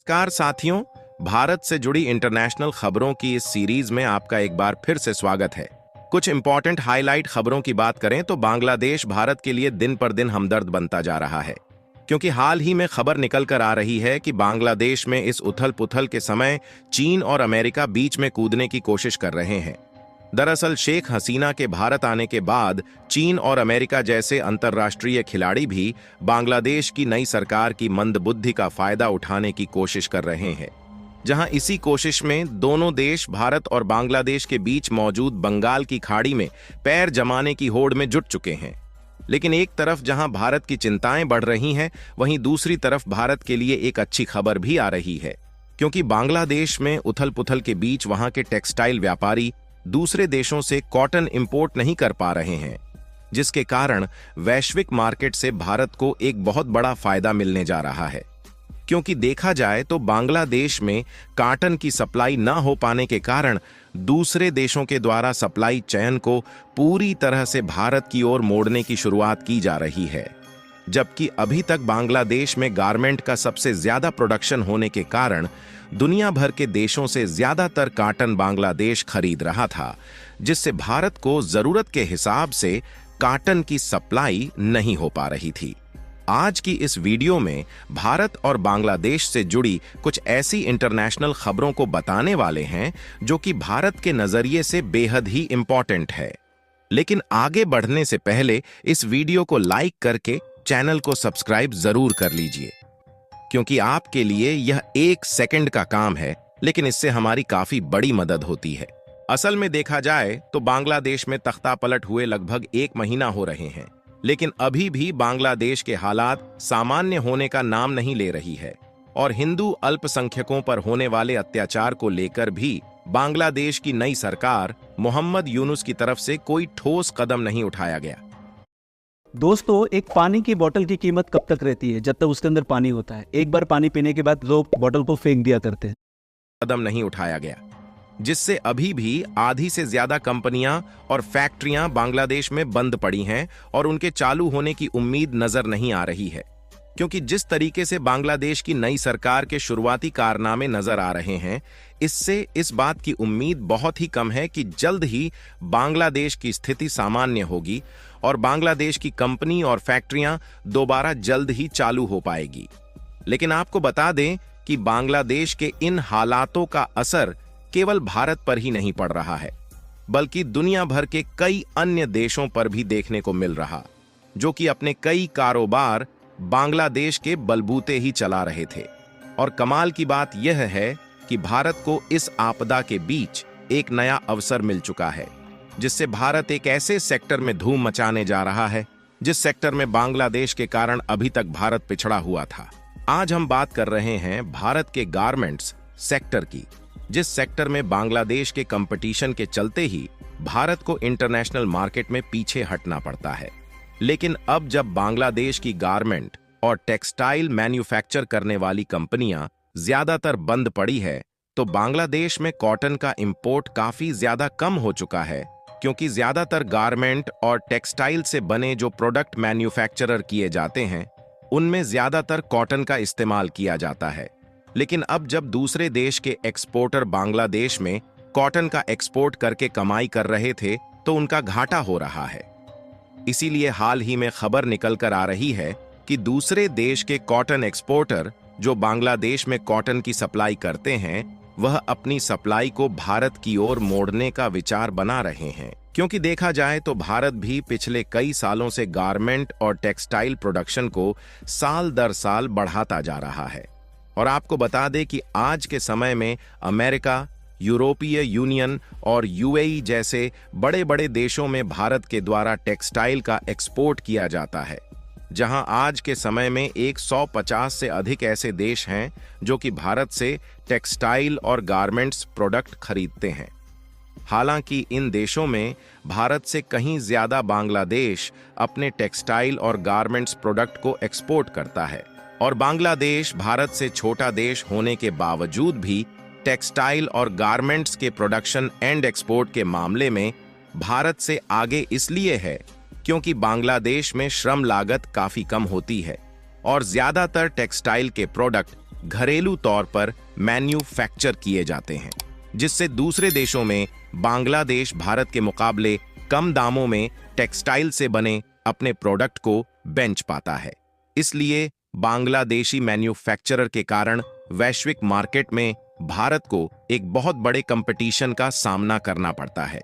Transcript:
नमस्कार साथियों, भारत से जुड़ी इंटरनेशनल खबरों की इस सीरीज में आपका एक बार फिर से स्वागत है। कुछ इंपॉर्टेंट हाईलाइट खबरों की बात करें तो बांग्लादेश भारत के लिए दिन पर दिन हमदर्द बनता जा रहा है, क्योंकि हाल ही में खबर निकल कर आ रही है कि बांग्लादेश में इस उथल पुथल के समय चीन और अमेरिका बीच में कूदने की कोशिश कर रहे हैं। दरअसल शेख हसीना के भारत आने के बाद चीन और अमेरिका जैसे अंतर्राष्ट्रीय खिलाड़ी भी बांग्लादेश की नई सरकार की मंदबुद्धि का फायदा उठाने की कोशिश कर रहे हैं। जहां इसी कोशिश में दोनों देश भारत और बांग्लादेश के बीच मौजूद बंगाल की खाड़ी में पैर जमाने की होड़ में जुट चुके हैं। लेकिन एक तरफ जहां भारत की चिंताएं बढ़ रही हैं, वहीं दूसरी तरफ भारत के लिए एक अच्छी खबर भी आ रही है, क्योंकि बांग्लादेश में उथल पुथल के बीच वहां के टेक्सटाइल व्यापारी दूसरे देशों से कॉटन इंपोर्ट नहीं कर पा रहे हैं, जिसके कारण वैश्विक मार्केट से भारत को एक बहुत बड़ा फायदा मिलने जा रहा है। क्योंकि देखा जाए तो बांग्लादेश में कॉटन की सप्लाई न हो पाने के कारण दूसरे देशों के द्वारा सप्लाई चेन को पूरी तरह से भारत की ओर मोड़ने की शुरुआत की जा रही है। जबकि अभी तक बांग्लादेश में गारमेंट का सबसे ज्यादा प्रोडक्शन होने के कारण दुनिया भर के देशों से ज्यादातर कॉटन बांग्लादेश खरीद रहा था, जिससे भारत को जरूरत के हिसाब से कॉटन की सप्लाई नहीं हो पा रही थी। आज की इस वीडियो में भारत और बांग्लादेश से जुड़ी कुछ ऐसी इंटरनेशनल खबरों को बताने वाले हैं जो कि भारत के नजरिए से बेहद ही इंपॉर्टेंट है। लेकिन आगे बढ़ने से पहले इस वीडियो को लाइक करके चैनल को सब्सक्राइब जरूर कर लीजिए, क्योंकि आपके लिए यह 1 सेकंड का काम है, लेकिन इससे हमारी काफी बड़ी मदद होती है। असल में देखा जाए तो बांग्लादेश में तख्तापलट हुए लगभग 1 महीना हो रहे हैं, लेकिन अभी भी बांग्लादेश के हालात सामान्य होने का नाम नहीं ले रही है और हिंदू अल्पसंख्यकों पर होने वाले अत्याचार को लेकर भी बांग्लादेश की नई सरकार मोहम्मद यूनुस की तरफ से कोई ठोस कदम नहीं उठाया गया। दोस्तों, एक पानी की बोतल की कीमत कब तक रहती है? जब तक उसके अंदर पानी होता है। एक बार पानी पीने के बाद लोग बोतल को फेंक दिया करते हैं। कदम नहीं उठाया गया, जिससे अभी भी आधी से ज्यादा कंपनियां और फैक्ट्रियां बांग्लादेश में बंद पड़ी हैं और उनके चालू होने की उम्मीद नजर नहीं आ रही है। क्योंकि जिस तरीके से बांग्लादेश की नई सरकार के शुरुआती कारनामे नजर आ रहे हैं, इससे इस बात की उम्मीद बहुत ही कम है कि जल्द ही बांग्लादेश की स्थिति सामान्य होगी और बांग्लादेश की कंपनी और फैक्ट्रियां दोबारा जल्द ही चालू हो पाएगी। लेकिन आपको बता दें कि बांग्लादेश के इन हालातों का असर केवल भारत पर ही नहीं पड़ रहा है, बल्कि दुनिया भर के कई अन्य देशों पर भी देखने को मिल रहा, जो कि अपने कई कारोबार बांग्लादेश के बलबूते ही चला रहे थे। और कमाल की बात यह है कि भारत को इस आपदा के बीच एक नया अवसर मिल चुका है, जिससे भारत एक ऐसे सेक्टर में धूम मचाने जा रहा है जिस सेक्टर में बांग्लादेश के कारण अभी तक भारत पिछड़ा हुआ था। आज हम बात कर रहे हैं भारत के गारमेंट्स सेक्टर की, जिस सेक्टर में बांग्लादेश के कंपटीशन के चलते ही भारत को इंटरनेशनल मार्केट में पीछे हटना पड़ता है। लेकिन अब जब बांग्लादेश की गारमेंट और टेक्सटाइल मैन्युफैक्चर करने वाली कंपनियां ज्यादातर बंद पड़ी है, तो बांग्लादेश में कॉटन का इंपोर्ट काफी ज्यादा कम हो चुका है, क्योंकि ज्यादातर गारमेंट और टेक्सटाइल से बने जो प्रोडक्ट मैन्युफैक्चरर किए जाते हैं, उनमें ज्यादातर कॉटन का इस्तेमाल किया जाता है। लेकिन अब जब दूसरे देश के एक्सपोर्टर बांग्लादेश में कॉटन का एक्सपोर्ट करके कमाई कर रहे थे, तो उनका घाटा हो रहा है। इसीलिए हाल ही में खबर निकल कर आ रही है कि दूसरे देश के कॉटन एक्सपोर्टर जो बांग्लादेश में कॉटन की सप्लाई करते हैं, वह अपनी सप्लाई को भारत की ओर मोड़ने का विचार बना रहे हैं। क्योंकि देखा जाए तो भारत भी पिछले कई सालों से गारमेंट और टेक्सटाइल प्रोडक्शन को साल दर साल बढ़ाता जा रहा है। और आपको बता दें कि आज के समय में अमेरिका, यूरोपीय यूनियन और यूएई जैसे बड़े बड़े देशों में भारत के द्वारा टेक्सटाइल का एक्सपोर्ट किया जाता है, जहां आज के समय में 150 से अधिक ऐसे देश हैं जो कि भारत से टेक्सटाइल और गारमेंट्स प्रोडक्ट खरीदते हैं। हालांकि इन देशों में भारत से कहीं ज्यादा बांग्लादेश अपने टेक्सटाइल और गारमेंट्स प्रोडक्ट को एक्सपोर्ट करता है, और बांग्लादेश भारत से छोटा देश होने के बावजूद भी टेक्सटाइल और गारमेंट्स के प्रोडक्शन एंड एक्सपोर्ट के मामले में भारत से आगे इसलिए है क्योंकि बांग्लादेश में श्रम लागत काफी कम होती है और ज्यादातर टेक्सटाइल के प्रोडक्ट घरेलू तौर पर मैन्युफैक्चर किए जाते हैं, जिससे दूसरे देशों में बांग्लादेश भारत के मुकाबले कम दामों में टेक्सटाइल से बने अपने प्रोडक्ट को बेच पाता है। इसलिए बांग्लादेशी मैन्युफैक्चरर के कारण वैश्विक मार्केट में भारत को एक बहुत बड़े कंपटीशन का सामना करना पड़ता है।